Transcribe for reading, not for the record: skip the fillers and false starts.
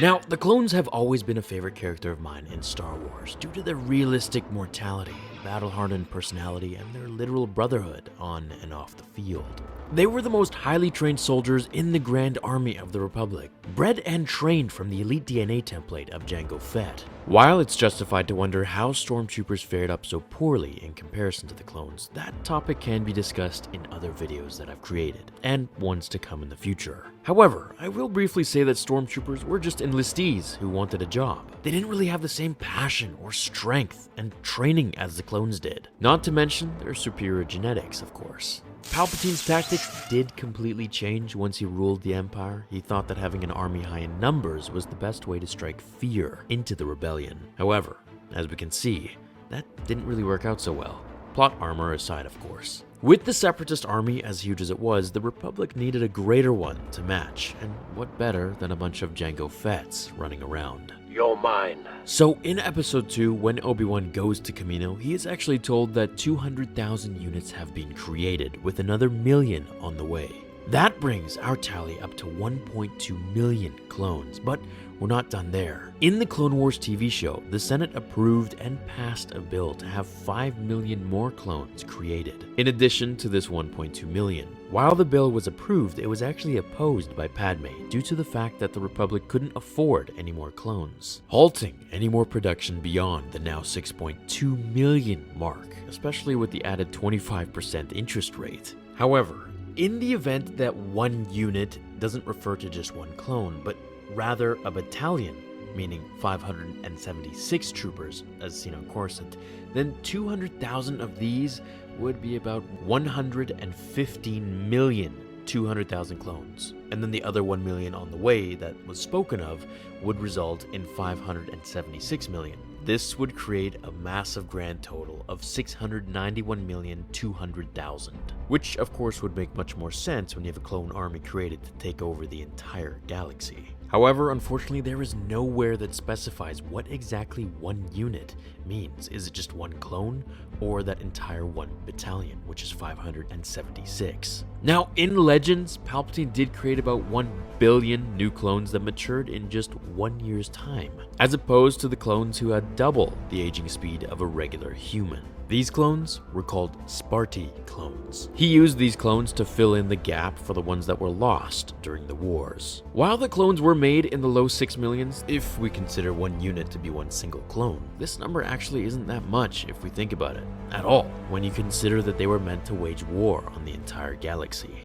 Now, the clones have always been a favorite character of mine in Star Wars due to their realistic mortality, battle-hardened personality, and their literal brotherhood on and off the field. They were the most highly trained soldiers in the Grand Army of the Republic, bred and trained from the elite DNA template of Jango Fett. While it's justified to wonder how stormtroopers fared up so poorly in comparison to the clones, that topic can be discussed in other videos that I've created, and ones to come in the future. However, I will briefly say that stormtroopers were just enlistees who wanted a job. They didn't really have the same passion or strength and training as the clones did. Not to mention their superior genetics, of course. Palpatine's tactics did completely change once he ruled the Empire. He thought that having an army high in numbers was the best way to strike fear into the rebellion. However, as we can see, that didn't really work out so well. Plot armor aside, of course. With the Separatist army as huge as it was, the Republic needed a greater one to match, and what better than a bunch of Jango Fetts running around. You're mine. So in episode 2, when Obi-Wan goes to Kamino, he is actually told that 200,000 units have been created, with another million on the way. That brings our tally up to 1.2 million clones, but we're not done there. In the Clone Wars TV show, the Senate approved and passed a bill to have 5 million more clones created, in addition to this 1.2 million. While the bill was approved, it was actually opposed by Padme due to the fact that the Republic couldn't afford any more clones, halting any more production beyond the now 6.2 million mark, especially with the added 25% interest rate. However, in the event that one unit doesn't refer to just one clone, but rather a battalion, meaning 576 troopers as seen on Coruscant, then 200,000 of these would be about 115 million 200,000 clones. And then the other 1 million on the way that was spoken of would result in 576 million. This would create a massive grand total of 691,200,000, which of course would make much more sense when you have a clone army created to take over the entire galaxy. However, unfortunately, there is nowhere that specifies what exactly one unit means. Is it just one clone, or that entire one battalion, which is 576? Now, in Legends, Palpatine did create about 1 billion new clones that matured in just 1 year's time, as opposed to the clones who had double the aging speed of a regular human. These clones were called Sparti clones. He used these clones to fill in the gap for the ones that were lost during the wars. While the clones were made in the low 6 millions, if we consider one unit to be one single clone, this number actually isn't that much if we think about it at all, when you consider that they were meant to wage war on the entire galaxy.